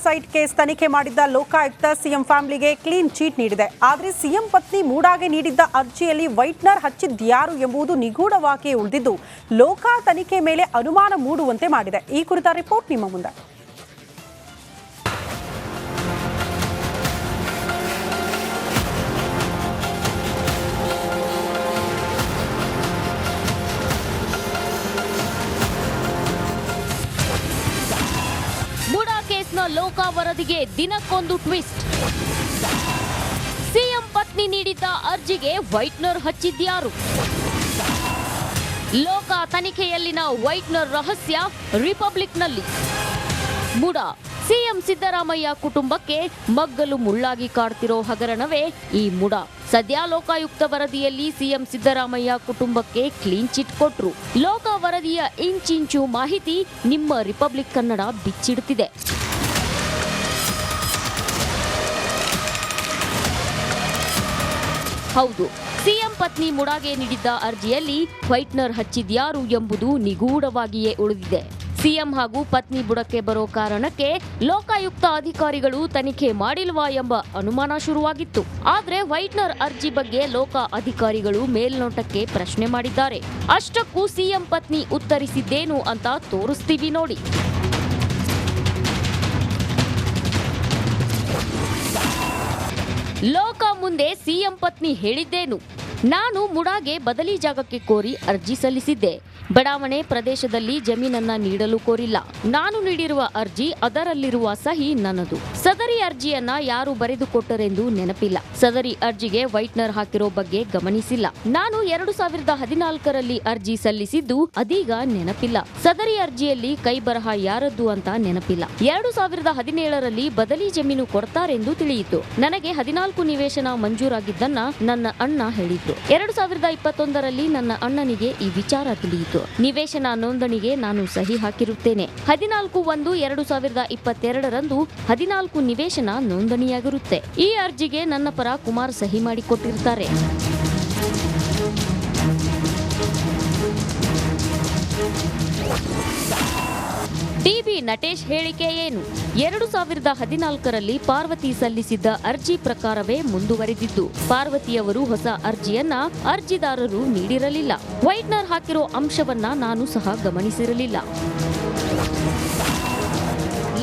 Site case ತನಿಖೆ ಮಾಡಿದ್ದ Lokayukta CM ಫ್ಯಾಮಿಲಿಗೆ ಕ್ಲೀನ್ ಚೀಟ್ ನೀಡಿದೆ. ಆದರೆ ಸಿಎಂ ಪತ್ನಿ ಮೂಡಾಗೆ ನೀಡಿದ್ದ ಅರ್ಜಿಯಲ್ಲಿ ವೈಟ್ನರ್ ಹಚ್ಚಿದ್ಯಾರು ಎಂಬುದು ನಿಗೂಢವಾಗಿಯೇ ಉಳಿದಿದ್ದು ಲೋಕಾ ತನಿಖೆ ಮೇಲೆ ಅನುಮಾನ ಮೂಡುವಂತೆ ಮಾಡಿದೆ. ಈ ಕುರಿತ ರಿಪೋರ್ಟ್ ನಿಮ್ಮ ಮುಂದೆ. ಲೋಕಾ ವರದಿಗೆ ದಿನಕ್ಕೊಂದು ಟ್ವಿಸ್ಟ್. ಸಿಎಂ ಪತ್ನಿ ನೀಡಿದ್ದ ಅರ್ಜಿಗೆ ವೈಟ್ನರ್ ಹಚ್ಚಿದ್ಯಾರು? ಲೋಕಾ ತನಿಖೆಯಲ್ಲಿನ ವೈಟ್ನರ್ ರಹಸ್ಯ ರಿಪಬ್ಲಿಕ್ನಲ್ಲಿ. ಮೂಡಾ ಸಿಎಂ ಸಿದ್ದರಾಮಯ್ಯ ಕುಟುಂಬಕ್ಕೆ ಮಗ್ಗಲು ಮುಳ್ಳಾಗಿ ಕಾಡ್ತಿರೋ ಹಗರಣವೇ ಈ ಮೂಡಾ. ಸದ್ಯ ಲೋಕಾಯುಕ್ತ ವರದಿಯಲ್ಲಿ ಸಿಎಂ ಸಿದ್ದರಾಮಯ್ಯ ಕುಟುಂಬಕ್ಕೆ ಕ್ಲೀನ್ ಚಿಟ್ ಕೊಟ್ರು. ಲೋಕಾ ವರದಿಯ ಇಂಚಿಂಚು ಮಾಹಿತಿ ನಿಮ್ಮ ರಿಪಬ್ಲಿಕ್ ಕನ್ನಡ ಬಿಚ್ಚಿಡುತ್ತಿದೆ. ಹೌದು, ಸಿಎಂ ಪತ್ನಿ ಮೂಡಾಗೆ ನೀಡಿದ್ದ ಅರ್ಜಿಯಲ್ಲಿ ವೈಟ್ನರ್ ಹಚ್ಚಿದ್ಯಾರು ಎಂಬುದು ನಿಗೂಢವಾಗಿಯೇ ಉಳಿದಿದೆ. ಸಿಎಂ ಹಾಗೂ ಪತ್ನಿ ಬುಡಕ್ಕೆ ಬರೋ ಕಾರಣಕ್ಕೆ ಲೋಕಾಯುಕ್ತ ಅಧಿಕಾರಿಗಳು ತನಿಖೆ ಮಾಡಿಲ್ವಾ ಎಂಬ ಅನುಮಾನ ಶುರುವಾಗಿತ್ತು. ಆದ್ರೆ ವೈಟ್ನರ್ ಅರ್ಜಿ ಬಗ್ಗೆ ಲೋಕಾ ಅಧಿಕಾರಿಗಳು ಮೇಲ್ನೋಟಕ್ಕೆ ಪ್ರಶ್ನೆ ಮಾಡಿದ್ದಾರೆ. ಅಷ್ಟಕ್ಕೂ ಸಿಎಂ ಪತ್ನಿ ಉತ್ತರಿಸಿದ್ದೇನು ಅಂತ ತೋರಿಸ್ತೀವಿ ನೋಡಿ. ಲೋಕಾ ಮುಂದೆ ಸಿಎಂ ಪತ್ನಿ ಹೇಳಿದ್ದೇನು? ನಾನು ಮೂಡಾಗೆ ಬದಲಿ ಜಾಗಕ್ಕೆ ಕೋರಿ ಅರ್ಜಿ ಸಲ್ಲಿಸಿದ್ದೆ. ಬಡಾವಣೆ ಪ್ರದೇಶದಲ್ಲಿ ಜಮೀನನ್ನ ನೀಡಲು ಕೋರಿಲ್ಲ. ನಾನು ನೀಡಿರುವ ಅರ್ಜಿ, ಅದರಲ್ಲಿರುವ ಸಹಿ ನನ್ನದು. ಸದರಿ ಅರ್ಜಿಯನ್ನ ಯಾರು ಬರೆದುಕೊಟ್ಟರೆಂದು ನೆನಪಿಲ್ಲ. ಸದರಿ ಅರ್ಜಿಗೆ ವೈಟ್ನರ್ ಹಾಕಿರೋ ಬಗ್ಗೆ ಗಮನಿಸಿಲ್ಲ. ನಾನು 2014ರಲ್ಲಿ ಅರ್ಜಿ ಸಲ್ಲಿಸಿದ್ದು ಅದೀಗ ನೆನಪಿಲ್ಲ. ಸದರಿ ಅರ್ಜಿಯಲ್ಲಿ ಕೈ ಬರಹ ಯಾರದ್ದು ಅಂತ ನೆನಪಿಲ್ಲ. 2017ರಲ್ಲಿ ಬದಲಿ ಜಮೀನು ಕೊಡ್ತಾರೆಂದು ತಿಳಿಯಿತು. ನನಗೆ 14 ನಿವೇಶನ ಮಂಜೂರಾಗಿದ್ದನ್ನ ನನ್ನ ಅಣ್ಣ ಹೇಳಿದ್ರು. 2021ರಲ್ಲಿ ನನ್ನ ಅಣ್ಣನಿಗೆ ಈ ವಿಚಾರ ತಿಳಿಯಿತು. ನಿವೇಶನ ನೋಂದಣಿಗೆ ನಾನು ಸಹಿ ಹಾಕಿರುತ್ತೇನೆ. 14/1/2022ರಂದು 14 ನಿವೇಶನ ನೋಂದಣಿಯಾಗಿರುತ್ತೆ. ಈ ಅರ್ಜಿಗೆ ನನ್ನ ಪರ ಕುಮಾರ್ ಸಹಿ ಮಾಡಿಕೊಟ್ಟಿರ್ತಾರೆ. ಟಿಬಿ ನಟೇಶ್ ಹೇಳಿಕೆ ಏನು? 2014ರಲ್ಲಿ ಪಾರ್ವತಿ ಸಲ್ಲಿಸಿದ್ದ ಅರ್ಜಿ ಪ್ರಕಾರವೇ ಮುಂದುವರೆದಿದ್ದು, ಪಾರ್ವತಿಯವರು ಹೊಸ ಅರ್ಜಿಯನ್ನ ಅರ್ಜಿದಾರರು ನೀಡಿರಲಿಲ್ಲ. ವೈಟ್ನರ್ ಹಾಕಿರೋ ಅಂಶವನ್ನ ನಾನು ಸಹ ಗಮನಿಸಿರಲಿಲ್ಲ.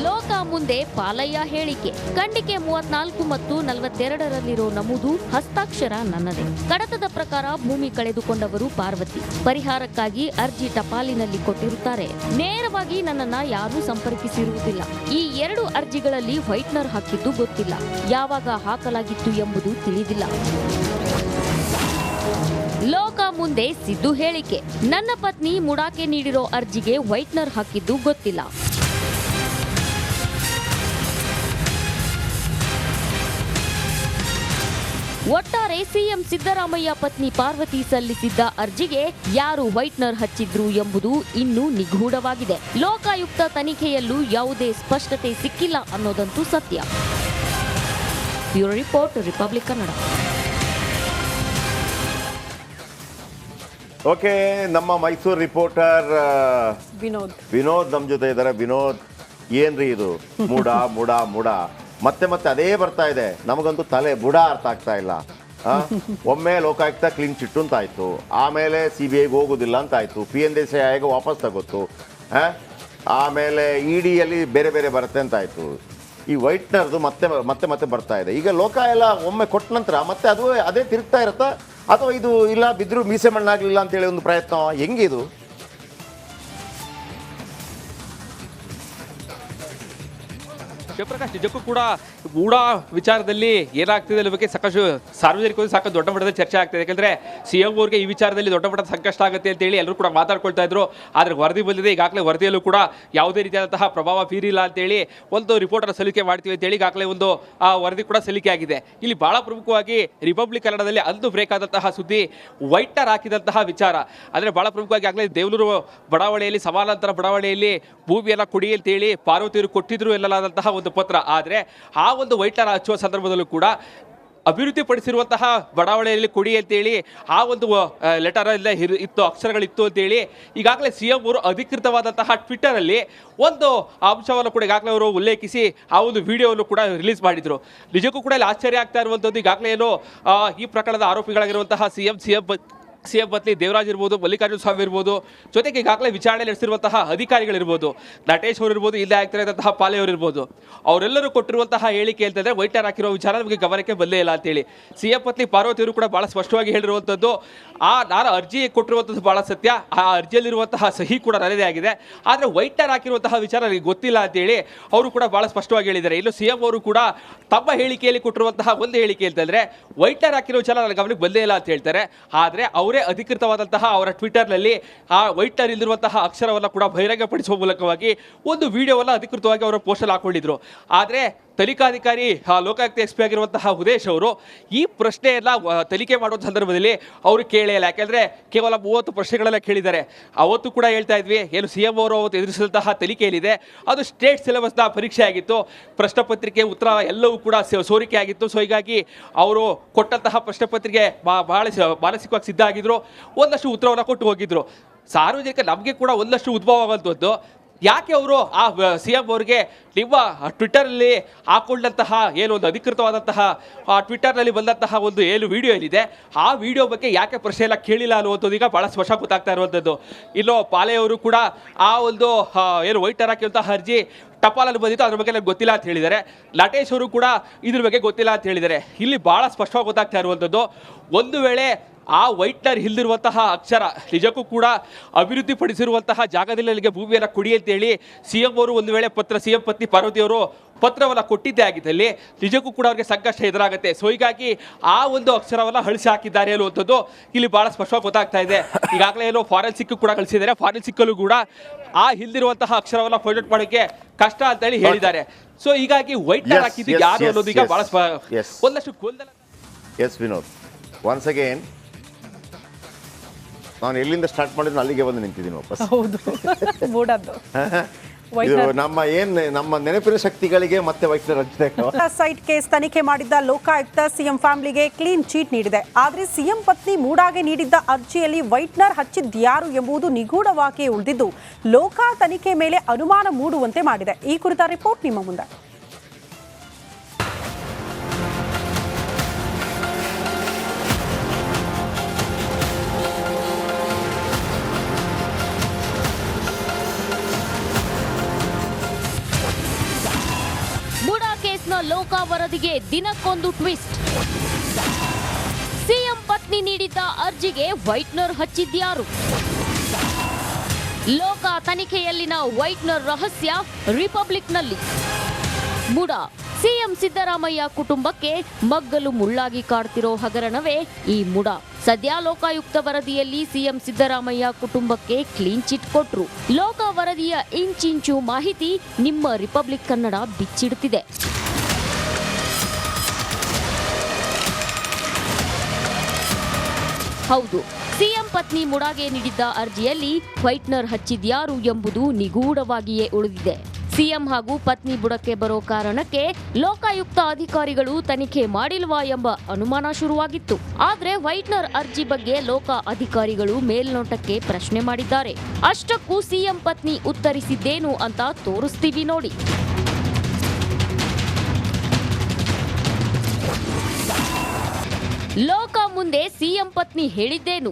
ಲೋಕಾ ಮುಂದೆ ಪಾಲಯ್ಯ ಹೇಳಿಕೆ. ಖಂಡಿಕೆ 34 ಮತ್ತು 42ರಲ್ಲಿರೋ ನಮೂದು ಹಸ್ತಾಕ್ಷರ ನನ್ನದೇ. ಕಡತದ ಪ್ರಕಾರ ಭೂಮಿ ಕಳೆದುಕೊಂಡವರು ಪಾರ್ವತಿ. ಪರಿಹಾರಕ್ಕಾಗಿ ಅರ್ಜಿ ಟಪಾಲಿನಲ್ಲಿ ಕೊಟ್ಟಿರುತ್ತಾರೆ. ನೇರವಾಗಿ ನನ್ನನ್ನ ಯಾರೂ ಸಂಪರ್ಕಿಸಿರುವುದಿಲ್ಲ. ಈ 2 ಅರ್ಜಿಗಳಲ್ಲಿ ವೈಟ್ನರ್ ಹಾಕಿದ್ದು ಗೊತ್ತಿಲ್ಲ. ಯಾವಾಗ ಹಾಕಲಾಗಿತ್ತು ಎಂಬುದು ತಿಳಿದಿಲ್ಲ. ಲೋಕಾ ಮುಂದೆ ಸಿದ್ದು ಹೇಳಿಕೆ. ನನ್ನ ಪತ್ನಿ ಮೂಡಾಗೆ ನೀಡಿರೋ ಅರ್ಜಿಗೆ ವೈಟ್ನರ್ ಹಾಕಿದ್ದು ಗೊತ್ತಿಲ್ಲ. ಒಟ್ಟಾರೆ ಸಿಎಂ ಸಿದ್ದರಾಮಯ್ಯ ಪತ್ನಿ ಪಾರ್ವತಿ ಸಲ್ಲಿಸಿದ್ದ ಅರ್ಜಿಗೆ ಯಾರು ವೈಟ್ನರ್ ಹಚ್ಚಿದ್ರು ಎಂಬುದು ಇನ್ನೂ ನಿಗೂಢವಾಗಿದೆ. ಲೋಕಾಯುಕ್ತ ತನಿಖೆಯಲ್ಲೂ ಯಾವುದೇ ಸ್ಪಷ್ಟತೆ ಸಿಕ್ಕಿಲ್ಲ ಅನ್ನೋದಂತೂ ಸತ್ಯ. Bureau report, republic Kannada. Okay, ನಮ್ಮ ಮೈಸೂರು ರಿಪೋರ್ಟರ್ ವಿನೋದ್ ನಮ್ಮ ಜೊತೆ ಇದ್ದಾರೆ. ವಿನೋದ್, ಏನ್ರಿ ಇದು ಮೂಡ ಮತ್ತೆ ಅದೇ ಬರ್ತಾ ಇದೆ. ನಮಗಂತೂ ತಲೆ ಬುಡ ಅರ್ಥ ಆಗ್ತಾ ಇಲ್ಲ. ಒಮ್ಮೆ ಲೋಕಾಯುಕ್ತ ಕ್ಲೀನ್ ಚಿಟ್ ಅಂತ ಆಯ್ತು, ಆಮೇಲೆ CBIಗೆ ಹೋಗೋದಿಲ್ಲ ಅಂತ ಆಯ್ತು, PNDC ಆಯೋಗ ವಾಪಸ್ ತಗೋತು, ಆಮೇಲೆ EDಯಲ್ಲಿ ಬೇರೆ ಬೇರೆ ಬರುತ್ತೆ ಅಂತ ಆಯ್ತು. ಈ ವೈಟ್ನರ್ದು ಮತ್ತೆ ಬರ್ತಾ ಇದೆ. ಈಗ ಲೋಕ ಎಲ್ಲ ಒಮ್ಮೆ ಕೊಟ್ಟ ನಂತರ ಮತ್ತೆ ಅದೇ ತಿರುಗ್ತಾ ಇರುತ್ತಾ, ಅಥವಾ ಇದು ಇಲ್ಲ ಬಿದ್ದರೂ ಮೀಸೆ ಮಣ್ಣಾಗಲಿಲ್ಲ ಅಂತೇಳಿ ಒಂದು ಪ್ರಯತ್ನ? ಹೆಂಗಿದು? ಶಿವಪ್ರಕಾಶ್, ನಿಜಕ್ಕೂ ಕೂಡ ಮೂಡಾ ವಿಚಾರದಲ್ಲಿ ಏನಾಗ್ತಿದೆ ಅನ್ನೋ ಬಗ್ಗೆ ಸಾಕಷ್ಟು ಸಾರ್ವಜನಿಕರು ಸಾಕಷ್ಟು ದೊಡ್ಡ ಮಟ್ಟದ ಚರ್ಚೆ ಆಗ್ತಿದೆ. ಯಾಕಂದರೆ CM ಅವ್ರಿಗೆ ಈ ವಿಚಾರದಲ್ಲಿ ದೊಡ್ಡ ಮಟ್ಟದ ಸಂಕಷ್ಟ ಆಗುತ್ತೆ ಅಂತೇಳಿ ಎಲ್ಲರೂ ಕೂಡ ಮಾತಾಡ್ಕೊಳ್ತಾ ಇದ್ರು. ಆದರೆ ವರದಿ ಬಂದಿದೆ. ಈಗಾಗಲೇ ವರದಿಯಲ್ಲೂ ಕೂಡ ಯಾವುದೇ ರೀತಿಯಾದಂತಹ ಪ್ರಭಾವ ಬೀರಿಲ್ಲ ಅಂತೇಳಿ ಒಂದು ರಿಪೋರ್ಟನ್ನು ಸಲ್ಲಿಕೆ ಮಾಡ್ತೀವಿ ಅಂತೇಳಿ ಈಗಾಗಲೇ ಒಂದು ವರದಿ ಕೂಡ ಸಲ್ಲಿಕೆ ಆಗಿದೆ. ಇಲ್ಲಿ ಬಹಳ ಪ್ರಮುಖವಾಗಿ ರಿಪಬ್ಲಿಕ್ ಕನ್ನಡದಲ್ಲಿ ಅಂದು ಬ್ರೇಕ್ ಆದಂತಹ ಸುದ್ದಿ ವೈಟ್ನರ್ ಹಾಕಿದಂತಹ ವಿಚಾರ. ಅಂದರೆ ಬಹಳ ಪ್ರಮುಖವಾಗಿ ಆಗಲೇ ದೇವಲೂರು ಬಡಾವಣೆಯಲ್ಲಿ, ಸಮಾನಾಂತರ ಬಡಾವಣೆಯಲ್ಲಿ ಭೂಮಿಯನ್ನು ಕೊಡಿ ಅಂತೇಳಿ ಪಾರ್ವತಿಯವರು ಕೊಟ್ಟಿದ್ರು ಎನ್ನಲಾದಂತಹ ಒಂದು ಪತ್ರ. ಆದರೆ ಆ ಒಂದು ವೈಟ್ನರ್ ಹಚ್ಚುವ ಸಂದರ್ಭದಲ್ಲೂ ಕೂಡ ಅಭಿವೃದ್ಧಿಪಡಿಸಿರುವಂತಹ ಬಡಾವಣೆಯಲ್ಲಿ ಕೊಡಿ ಅಂತೇಳಿ ಆ ಒಂದು ಲೆಟರ್ ಎಲ್ಲ ಇತ್ತು, ಅಕ್ಷರಗಳಿತ್ತು ಅಂತೇಳಿ ಈಗಾಗಲೇ ಸಿ ಎಂ ಅವರು ಅಧಿಕೃತವಾದಂತಹ ಟ್ವಿಟ್ಟರಲ್ಲಿ ಒಂದು ಅಂಶವನ್ನು ಕೂಡ ಈಗಾಗಲೇ ಅವರು ಉಲ್ಲೇಖಿಸಿ ಆ ಒಂದು ವಿಡಿಯೋವನ್ನು ಕೂಡ ರಿಲೀಸ್ ಮಾಡಿದ್ರು. ನಿಜಕ್ಕೂ ಕೂಡ ಇಲ್ಲಿ ಆಶ್ಚರ್ಯ ಆಗ್ತಾ ಇರುವಂಥದ್ದು, ಈಗಾಗಲೇ ಏನು ಈ ಪ್ರಕರಣದ ಆರೋಪಿಗಳಾಗಿರುವಂತಹ ಸಿ ಎಂ ಪತ್ನಿ ದೇವರಾಜ್ ಇರ್ಬೋದು, ಮಲ್ಲಿಕಾರ್ಜುನ ಸ್ವಾಮಿ ಇರ್ಬೋದು, ಜೊತೆಗೆ ಈಗಾಗಲೇ ವಿಚಾರಣೆ ನಡೆಸಿರುವಂತಹ ಅಧಿಕಾರಿಗಳಿರ್ಬೋದು, ನಟೇಶ್ ಅವರು ಇರ್ಬೋದು, ಇಲ್ಲೇ ಆಗ್ತಿರುವಂತಹ ಪಾಲೆ ಅವರು ಇರ್ಬೋದು, ಅವರೆಲ್ಲರೂ ಕೊಟ್ಟಿರುವಂತಹ ಹೇಳಿಕೆ ಅಂತಂದ್ರೆ ವೈಟ್ನರ್ ಹಾಕಿರೋ ವಿಚಾರ ನಮಗೆ ಗಮನಕ್ಕೆ ಬಂದೇ ಇಲ್ಲ ಅಂತೇಳಿ. ಸಿ ಎಂ ಪತ್ನಿ ಪಾರ್ವತಿ ಅವರು ಕೂಡ ಬಹಳ ಸ್ಪಷ್ಟವಾಗಿ ಹೇಳಿರುವಂಥದ್ದು, ನಾನು ಅರ್ಜಿ ಕೊಟ್ಟಿರುವಂಥದ್ದು ಬಹಳ ಸತ್ಯ, ಆ ಅರ್ಜಿಯಲ್ಲಿರುವಂತಹ ಸಹಿ ಕೂಡ ನನ್ನದೇ ಆಗಿದೆ, ಆದರೆ ವೈಟ್ನರ್ ಹಾಕಿರುವಂತಹ ವಿಚಾರ ನನಗೆ ಗೊತ್ತಿಲ್ಲ ಅಂತೇಳಿ ಅವರು ಕೂಡ ಬಹಳ ಸ್ಪಷ್ಟವಾಗಿ ಹೇಳಿದ್ದಾರೆ. ಇನ್ನು ಸಿ ಎಂ ಅವರು ಕೂಡ ತಮ್ಮ ಹೇಳಿಕೆಯಲ್ಲಿ ಕೊಟ್ಟಿರುವಂತಹ ಒಂದು ಹೇಳಿಕೆ ಅಂತಂದ್ರೆ ವೈಟ್ನರ್ ಹಾಕಿರೋ ವಿಚಾರ ನನ್ನ ಗಮನಕ್ಕೆ ಬಂದೇ ಇಲ್ಲ ಅಂತ ಹೇಳ್ತಾರೆ. ಆದರೆ ಅವರೇ ಅಧಿಕೃತವಾದಂತಹ ಅವರ ಟ್ವಿಟರ್ನಲ್ಲಿ ಆ ವೈಟ್ನರ್ ಇಲ್ಲಿರುವಂತಹ ಅಕ್ಷರವನ್ನು ಕೂಡ ಬಹಿರಂಗಪಡಿಸುವ ಮೂಲಕವಾಗಿ ಒಂದು ವಿಡಿಯೋವನ್ನು ಅಧಿಕೃತವಾಗಿ ಅವರ ಪೋಸ್ಟಲ್ಲಿ ಹಾಕೊಂಡಿದ್ರು. ಆದರೆ ತನಿಖಾಧಿಕಾರಿ ಲೋಕಾಯುಕ್ತ ಎಸ್ ಪಿ ಆಗಿರುವಂತಹ ಉದೇಶ್ ಅವರು ಈ ಪ್ರಶ್ನೆಯನ್ನ ತನಿಖೆ ಮಾಡುವ ಸಂದರ್ಭದಲ್ಲಿ ಅವರು ಕೇಳೇ ಇಲ್ಲ. ಯಾಕೆಂದ್ರೆ ಕೇವಲ 30 ಪ್ರಶ್ನೆಗಳೆಲ್ಲ ಕೇಳಿದ್ದಾರೆ. ಅವತ್ತು ಕೂಡ ಹೇಳ್ತಾ ಇದ್ವಿ, ಏನು ಸಿ ಎಂ ಅವರು ಅವತ್ತು ಎದುರಿಸಿದಂತಹ ತನಿಖೆ ಏನಿದೆ ಅದು ಸ್ಟೇಟ್ ಸಿಲೆಬಸ್ನ ಪರೀಕ್ಷೆ ಆಗಿತ್ತು, ಪ್ರಶ್ನೆ ಪತ್ರಿಕೆ ಉತ್ತರ ಎಲ್ಲವೂ ಕೂಡ ಸೋರಿಕೆ ಆಗಿತ್ತು. ಸೊ ಹೀಗಾಗಿ ಅವರು ಕೊಟ್ಟಂತಹ ಪ್ರಶ್ನೆ ಪತ್ರಿಕೆ ಬಹಳ ಮಾನಸಿಕವಾಗಿ ಸಿದ್ಧ ಆಗಿದ್ರು, ಒಂದಷ್ಟು ಉತ್ತರವನ್ನು ಕೊಟ್ಟು ಹೋಗಿದ್ರು. ಸಾರ್ವಜನಿಕ ನಮಗೆ ಕೂಡ ಒಂದಷ್ಟು ಉದ್ಭವ ಆಗುವಂಥದ್ದು, ಯಾಕೆ ಅವರು ಆ ಸಿ ಎಂ ಅವರಿಗೆ ನಿಮ್ಮ ಟ್ವಿಟ್ಟರಲ್ಲಿ ಹಾಕೊಂಡಂತಹ ಏನು ಒಂದು ಅಧಿಕೃತವಾದಂತಹ ಆ ಟ್ವಿಟ್ಟರ್ನಲ್ಲಿ ಬಂದಂತಹ ಒಂದು ಏನು ವಿಡಿಯೋ ಏನಿದೆ ಆ ವಿಡಿಯೋ ಬಗ್ಗೆ ಯಾಕೆ ಪ್ರಶ್ನೆ ಎಲ್ಲ ಕೇಳಿಲ್ಲ ಅನ್ನುವಂಥದ್ದು ಈಗ ಭಾಳ ಸ್ಪಷ್ಟ ಗೊತ್ತಾಗ್ತಾ ಇರುವಂಥದ್ದು. ಇನ್ನು ಪಾಲೆಯವರು ಕೂಡ ಆ ಒಂದು ಏನು ವೈಟ್ನರ್ ಹಾಕಿರುವಂತಹ ಅರ್ಜಿ ಟಪಾಲಲ್ಲಿ ಬಂದಿತ್ತು, ಅದ್ರ ಬಗ್ಗೆ ನನಗೆ ಗೊತ್ತಿಲ್ಲ ಅಂತ ಹೇಳಿದ್ದಾರೆ. ನಟೇಶ್ ಅವರು ಕೂಡ ಇದ್ರ ಬಗ್ಗೆ ಗೊತ್ತಿಲ್ಲ ಅಂತ ಹೇಳಿದ್ದಾರೆ. ಇಲ್ಲಿ ಭಾಳ ಸ್ಪಷ್ಟವಾಗಿ ಗೊತ್ತಾಗ್ತಾ ಇರುವಂಥದ್ದು, ಒಂದು ವೇಳೆ ಆ ವೈಟ್ನರ್ ಇಲ್ದಿರುವಂತಹ ಅಕ್ಷರ ನಿಜಕ್ಕೂ ಕೂಡ ಅಭಿವೃದ್ಧಿಪಡಿಸಿರುವಂತಹ ಜಾಗದಲ್ಲಿ ನನಗೆ ಭೂಮಿಯನ್ನು ಕೊಡಿ ಅಂತೇಳಿ ಸಿ ಎಂ ಅವರು ಒಂದು ವೇಳೆ ಸಿ ಎಂ ಪತ್ನಿ ಪಾರ್ವತಿಯವರು ಪತ್ರವನ್ನು ಕೊಟ್ಟಿದ್ದೇ ಆಗಿದ್ದಲ್ಲಿ ನಿಜಕ್ಕೂ ಕೂಡ ಅವ್ರಿಗೆ ಸಂಕಷ್ಟ ಎದುರಾಗುತ್ತೆ. ಸೊ ಹೀಗಾಗಿ ಆ ಒಂದು ಅಕ್ಷರವನ್ನು ಅಳಿಸಿ ಹಾಕಿದ್ದಾರೆ ಅನ್ನುವಂಥದ್ದು ಇಲ್ಲಿ ಬಹಳ ಸ್ಪಷ್ಟವಾಗಿ ಗೊತ್ತಾಗ್ತಾ ಇದೆ. ಈಗಾಗಲೇ ಏನೋ ಫಾರೆನ್ಸಿಕ್ ಕೂಡ ಕಳಿಸಿದ್ದಾರೆ, ಫಾರೆನ್ಸಿಕ್ಕಲ್ಲೂ ಕೂಡ ಆ ಹಿಂದಿರುವಂತಹ ಅಕ್ಷರವನ್ನು ಫೈಂಡ್ ಔಟ್ ಮಾಡೋಕ್ಕೆ ಕಷ್ಟ ಅಂತ ಹೇಳಿ ಹೇಳಿದ್ದಾರೆ. ಸೊ ಹೀಗಾಗಿ ವೈಟ್ನರ್ ಹಾಕಿದ್ದು ಯಾರು ಅನ್ನೋದು ಈಗ ಬಹಳ ಒಂದಷ್ಟು ಗೊಂದಲ. ಎಸ್ ವಿನೋದ್, ಒನ್ಸ್ ಅಗೇನ್ ನಾನು ಎಲ್ಲಿಂದ ಸ್ಟಾರ್ಟ್ ಮಾಡಿದ್ರು ಅಲ್ಲಿಗೆ ಬಂದು ನಿಂತಿದ್ದೀನಿ ವಾಪಸ್. ಹೌದು, ಮೂಡದ್ದು ಇದು ನಮ್ಮ ನೆನಪಿನ ಶಕ್ತಿಗಳಿಗೆ ಮತ್ತೆ ವೈಟ್ನರ್ ಸೈಟ್ ಕೇಸ್ ತನಿಖೆ ಮಾಡಿದ್ದ ಲೋಕಾಯುಕ್ತ ಸಿಎಂ ಫ್ಯಾಮಿಲಿಗೆ ಕ್ಲೀನ್ ಚೀಟ್ ನೀಡಿದೆ. ಆದರೆ ಸಿಎಂ ಪತ್ನಿ ಮೂಡಾಗೆ ನೀಡಿದ್ದ ಅರ್ಜಿಯಲ್ಲಿ ವೈಟ್ನರ್ ಹಚ್ಚಿದ್ಯಾರು ಎಂಬುದು ನಿಗೂಢವಾಗಿ ಉಳಿದಿದ್ದು ಲೋಕಾ ತನಿಖೆ ಮೇಲೆ ಅನುಮಾನ ಮೂಡುವಂತೆ ಮಾಡಿದೆ. ಈ ಕುರಿತ ರಿಪೋರ್ಟ್ ನಿಮ್ಮ ಮುಂದೆ. ಲೋಕಾ ವರದಿಗೆ ದಿನಕ್ಕೊಂದು ಟ್ವಿಸ್ಟ್. ಸಿಎಂ ಪತ್ನಿ ನೀಡಿದ್ದ ಅರ್ಜಿಗೆ ವೈಟ್ನರ್ ಹಚ್ಚಿದ್ಯಾರು? ಲೋಕಾ ತನಿಖೆಯಲ್ಲಿನ ವೈಟ್ನರ್ ರಹಸ್ಯ ರಿಪಬ್ಲಿಕ್ನಲ್ಲಿ. ಮುಡಾ ಸಿಎಂ ಸಿದ್ದರಾಮಯ್ಯ ಕುಟುಂಬಕ್ಕೆ ಮಗ್ಗಲು ಮುಳ್ಳಾಗಿ ಕಾಡ್ತಿರೋ ಹಗರಣವೇ ಈ ಮುಡಾ. ಸದ್ಯ ಲೋಕಾಯುಕ್ತ ವರದಿಯಲ್ಲಿ ಸಿಎಂ ಸಿದ್ದರಾಮಯ್ಯ ಕುಟುಂಬಕ್ಕೆ ಕ್ಲೀನ್ ಚಿಟ್ ಕೊಟ್ರು. ಲೋಕಾ ವರದಿಯ ಇಂಚಿಂಚು ಮಾಹಿತಿ ನಿಮ್ಮ ರಿಪಬ್ಲಿಕ್ ಕನ್ನಡ ಬಿಚ್ಚಿಡುತ್ತಿದೆ. ಹೌದು, ಸಿಎಂ ಪತ್ನಿ ಮುಡಾಗೆ ನೀಡಿದ್ದ ಅರ್ಜಿಯಲ್ಲಿ ವೈಟ್ನರ್ ಹಚ್ಚಿದ್ಯಾರು ಎಂಬುದು ನಿಗೂಢವಾಗಿಯೇ ಉಳಿದಿದೆ. ಸಿಎಂ ಹಾಗೂ ಪತ್ನಿ ಬುಡಕ್ಕೆ ಬರೋ ಕಾರಣಕ್ಕೆ ಲೋಕಾಯುಕ್ತ ಅಧಿಕಾರಿಗಳು ತನಿಖೆ ಮಾಡಿಲ್ವಾ ಎಂಬ ಅನುಮಾನ ಶುರುವಾಗಿತ್ತು. ಆದ್ರೆ ವೈಟ್ನರ್ ಅರ್ಜಿ ಬಗ್ಗೆ ಲೋಕಾ ಅಧಿಕಾರಿಗಳು ಮೇಲ್ನೋಟಕ್ಕೆ ಪ್ರಶ್ನೆ ಮಾಡಿದ್ದಾರೆ. ಅಷ್ಟಕ್ಕೂ ಸಿಎಂ ಪತ್ನಿ ಉತ್ತರಿಸಿದ್ದೇನು ಅಂತ ತೋರಿಸ್ತೀವಿ ನೋಡಿ. ಲೋಕಾ ಮುಂದೆ ಸಿಎಂ ಪತ್ನಿ ಹೇಳಿದ್ದೇನು?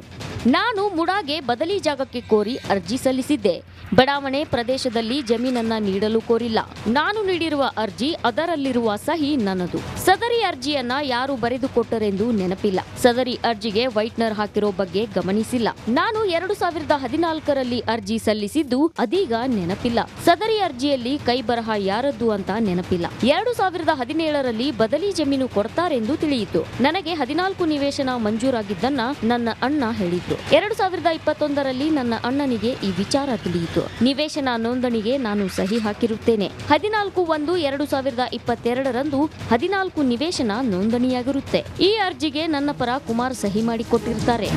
ನಾನು ಮುಡಾಗೆ ಬದಲಿ ಜಾಗಕ್ಕೆ ಕೋರಿ ಅರ್ಜಿ ಸಲ್ಲಿಸಿದ್ದೆ. ಬಡಾವಣೆ ಪ್ರದೇಶದಲ್ಲಿ ಜಮೀನನ್ನ ನೀಡಲು ಕೋರಿಲ್ಲ. ನಾನು ನೀಡಿರುವ ಅರ್ಜಿ, ಅದರಲ್ಲಿರುವ ಸಹಿ ನನ್ನದು. ಸದರಿ ಅರ್ಜಿಯನ್ನ ಯಾರು ಬರೆದುಕೊಟ್ಟರೆಂದು ನೆನಪಿಲ್ಲ. ಸದರಿ ಅರ್ಜಿಗೆ ವೈಟ್ನರ್ ಹಾಕಿರೋ ಬಗ್ಗೆ ಗಮನಿಸಿಲ್ಲ. ನಾನು 2014ರಲ್ಲಿ ಅರ್ಜಿ ಸಲ್ಲಿಸಿದ್ದು ಅದೀಗ ನೆನಪಿಲ್ಲ. ಸದರಿ ಅರ್ಜಿಯಲ್ಲಿ ಕೈ ಬರಹ ಯಾರದ್ದು ಅಂತ ನೆನಪಿಲ್ಲ. 2017ರಲ್ಲಿ ಬದಲಿ ಜಮೀನು ಕೊಡ್ತಾರೆಂದು ತಿಳಿಯಿತು. ನನಗೆ 14 ನಿವೇಶನ ಮಂಜೂರಾಗಿದ್ದನ್ನ ನನ್ನ ಅಣ್ಣ ಹೇಳಿದ್ರು. 2021ರಲ್ಲಿ ನನ್ನ ಅಣ್ಣನಿಗೆ ಈ ವಿಚಾರ ತಿಳಿಯಿತು. ನಿವೇಶನ ನೋಂದಣಿಗೆ ನಾನು ಸಹಿ ಹಾಕಿರುತ್ತೇನೆ. 14/1/2022ರಂದು 14 ನಿವೇಶನ ನೋಂದಣಿಯಾಗಿರುತ್ತೆ. ಈ ಅರ್ಜಿಗೆ ನನ್ನ ಪರ ಕುಮಾರ್ ಸಹಿ ಮಾಡಿಕೊಟ್ಟಿರ್ತಾರೆ.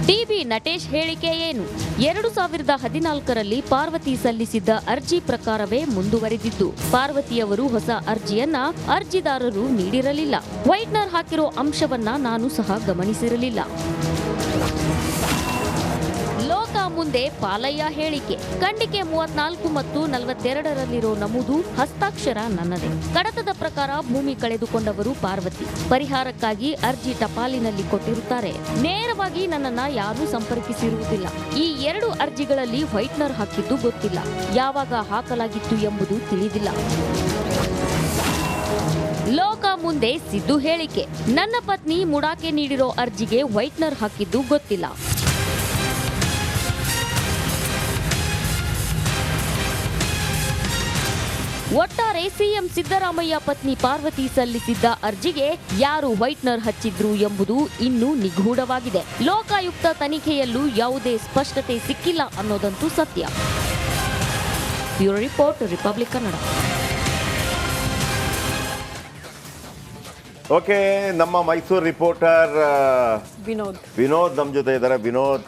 ಡಿಬಿ ನಟೇಶ್ ಹೇಳಿಕೆ ಏನು? 2014ರಲ್ಲಿ ಪಾರ್ವತಿ ಸಲ್ಲಿಸಿದ್ದ ಅರ್ಜಿ ಪ್ರಕಾರವೇ ಮುಂದುವರೆದಿದ್ದು, ಪಾರ್ವತಿಯವರು ಹೊಸ ಅರ್ಜಿಯನ್ನ ಅರ್ಜಿದಾರರು ನೀಡಿರಲಿಲ್ಲ. ವೈಟ್ನರ್ ಹಾಕಿರೋ ಅಂಶವನ್ನ ನಾನು ಸಹ ಗಮನಿಸಿರಲಿಲ್ಲ. ಲೋಕ ಮುಂದೆ ಪಾಲಯ್ಯ ಹೇಳಿಕೆ. ಖಂಡಿಕೆ 34 ಮತ್ತು 42ರಲ್ಲಿರೋ ನಮೂದು ಹಸ್ತಾಕ್ಷರ ನನ್ನದೇ. ಕಡತದ ಪ್ರಕಾರ ಭೂಮಿ ಕಳೆದುಕೊಂಡವರು ಪಾರ್ವತಿ. ಪರಿಹಾರಕ್ಕಾಗಿ ಅರ್ಜಿ ಟಪಾಲಿನಲ್ಲಿ ಕೊಟ್ಟಿರುತ್ತಾರೆ. ನೇರವಾಗಿ ನನ್ನನ್ನ ಯಾರೂ ಸಂಪರ್ಕಿಸಿರುವುದಿಲ್ಲ. ಈ 2 ಅರ್ಜಿಗಳಲ್ಲಿ ವೈಟ್ನರ್ ಹಾಕಿದ್ದು ಗೊತ್ತಿಲ್ಲ. ಯಾವಾಗ ಹಾಕಲಾಗಿತ್ತು ಎಂಬುದು ತಿಳಿದಿಲ್ಲ. ಲೋಕ ಮುಂದೆ ಸಿದ್ದು ಹೇಳಿಕೆ. ನನ್ನ ಪತ್ನಿ ಮುಡಾಕ್ಕೆ ನೀಡಿರೋ ಅರ್ಜಿಗೆ ವೈಟ್ನರ್ ಹಾಕಿದ್ದು ಗೊತ್ತಿಲ್ಲ. ಒಟ್ಟಾರೆ ಸಿಎಂ ಸಿದ್ದರಾಮಯ್ಯ ಪತ್ನಿ ಪಾರ್ವತಿ ಸಲ್ಲಿಸಿದ್ದ ಅರ್ಜಿಗೆ ಯಾರು ವೈಟ್ನರ್ ಹಚ್ಚಿದ್ರು ಎಂಬುದು ಇನ್ನೂ ನಿಗೂಢವಾಗಿದೆ. ಲೋಕಾಯುಕ್ತ ತನಿಖೆಯಲ್ಲೂ ಯಾವುದೇ ಸ್ಪಷ್ಟತೆ ಸಿಕ್ಕಿಲ್ಲ ಅನ್ನೋದಂತೂ ಸತ್ಯ. Bureau report, republic Kannada. Okay, ನಮ್ಮ ಮೈಸೂರು ರಿಪೋರ್ಟರ್ ವಿನೋದ್ ನಮ್ಮ ಜೊತೆ ಇದ್ದಾರೆ. ವಿನೋದ್,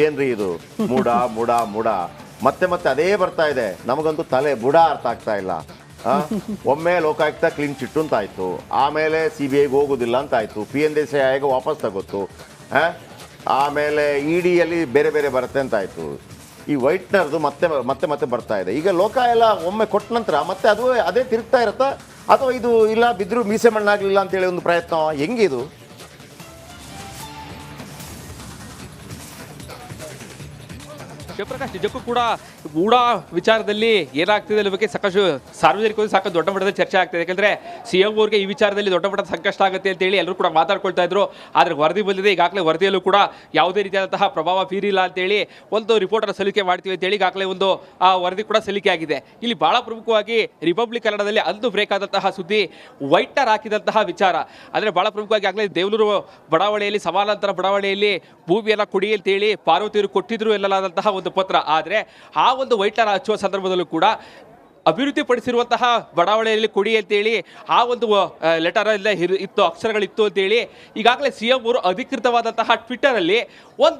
ಏನ್ರಿ ಇದು ಮೂಡ ಮೂಡ ಮೂಡ ಮತ್ತೆ ಮತ್ತೆ ಅದೇ ಬರ್ತಾ ಇದೆ. ನಮಗಂತೂ ತಲೆ ಬುಡ ಅರ್ಥ ಆಗ್ತಾ ಇಲ್ಲ. ಒಮ್ಮೆ ಲೋಕಾಯುಕ್ತ ಕ್ಲೀನ್ ಚಿಟ್ ಅಂತ ಆಯ್ತು, ಆಮೇಲೆ CBIಗೆ ಹೋಗೋದಿಲ್ಲ ಅಂತ ಆಯ್ತು, PNDCIಗೆ ವಾಪಸ್ ತಗೋತು, ಆಮೇಲೆ EDಯಲ್ಲಿ ಬೇರೆ ಬೇರೆ ಬರುತ್ತೆ ಅಂತ ಆಯ್ತು. ಈ ವೈಟ್ನರ್ದು ಮತ್ತೆ ಮತ್ತೆ ಮತ್ತೆ ಬರ್ತಾ ಇದೆ. ಈಗ ಲೋಕ ಎಲ್ಲ ಒಮ್ಮೆ ಕೊಟ್ಟ ನಂತರ ಮತ್ತೆ ಅದು ಅದೇ ತಿರುಗ್ತಾ ಇರುತ್ತಾ, ಅಥವಾ ಇದು ಇಲ್ಲ ಬಿದ್ದರೂ ಮೀಸೆ ಮಣ್ಣಾಗಲಿಲ್ಲ ಅಂತೇಳಿ ಒಂದು ಪ್ರಯತ್ನ ಹೆಂಗಿದು? ಶಿವಪ್ರಕಾಶ್, ನಿಜಕ್ಕೂ ಕೂಡ ಮೂಡ ವಿಚಾರದಲ್ಲಿ ಏನಾಗ್ತಿದೆ ಅನ್ನೋ ಬಗ್ಗೆ ಸಾಕಷ್ಟು ಸಾರ್ವಜನಿಕರು ಸಾಕಷ್ಟು ದೊಡ್ಡ ಮಟ್ಟದ ಚರ್ಚೆ ಆಗ್ತಿದೆ. ಯಾಕಂದ್ರೆ CM ಅವ್ರಿಗೆ ಈ ವಿಚಾರದಲ್ಲಿ ದೊಡ್ಡ ಮಟ್ಟದ ಸಂಕಷ್ಟ ಆಗುತ್ತೆ ಅಂತೇಳಿ ಎಲ್ಲರೂ ಕೂಡ ಮಾತಾಡ್ಕೊಳ್ತಾ ಇದ್ರು. ಆದರೆ ವರದಿ ಬಂದಿದೆ. ಈಗಾಗಲೇ ವರದಿಯಲ್ಲೂ ಕೂಡ ಯಾವುದೇ ರೀತಿಯಾದಂತಹ ಪ್ರಭಾವ ಬೀರಿಲ್ಲ ಅಂತೇಳಿ ಒಂದು ರಿಪೋರ್ಟರ್ ಸಲ್ಲಿಕೆ ಮಾಡ್ತೀವಿ ಅಂತೇಳಿ ಈಗಾಗಲೇ ಒಂದು ವರದಿ ಕೂಡ ಸಲ್ಲಿಕೆ ಆಗಿದೆ. ಇಲ್ಲಿ ಬಹಳ ಪ್ರಮುಖವಾಗಿ ರಿಪಬ್ಲಿಕ್ ಕನ್ನಡದಲ್ಲಿ ಅಂದು ಬ್ರೇಕ್ ಆದಂತಹ ಸುದ್ದಿ ವೈಟ್ನರ್ ಹಾಕಿದಂತಹ ವಿಚಾರ. ಅಂದರೆ ಬಹಳ ಪ್ರಮುಖವಾಗಿ ಆಗಲೇ ದೇವನೂರು ಬಡಾವಣೆಯಲ್ಲಿ, ಸಮಾನಾಂತರ ಬಡಾವಣೆಯಲ್ಲಿ ಭೂಮಿಯೆಲ್ಲ ಕೊಡಿ ಅಂತೇಳಿ ಪಾರ್ವತಿಯವರು ಕೊಟ್ಟಿದ್ರು ಎನ್ನಲಾದಂತಹ ಒಂದು ಪತ್ರ. ಆದರೆ ಆ ಒಂದು ವೈಟ್ನರ್ ಹಚ್ಚುವ ಸಂದರ್ಭದಲ್ಲೂ ಕೂಡ ಅಭಿವೃದ್ಧಿಪಡಿಸಿರುವಂತಹ ಬಡಾವಣೆಯಲ್ಲಿ ಕೊಡಿ ಅಂತೇಳಿ ಆ ಒಂದು ಲೆಟರ್ ಎಲ್ಲ ಇತ್ತು, ಅಕ್ಷರಗಳಿತ್ತು ಅಂತೇಳಿ ಈಗಾಗಲೇ CM ಅವರು ಅಧಿಕೃತವಾದಂತಹ ಟ್ವಿಟ್ಟರಲ್ಲಿ ಒಂದು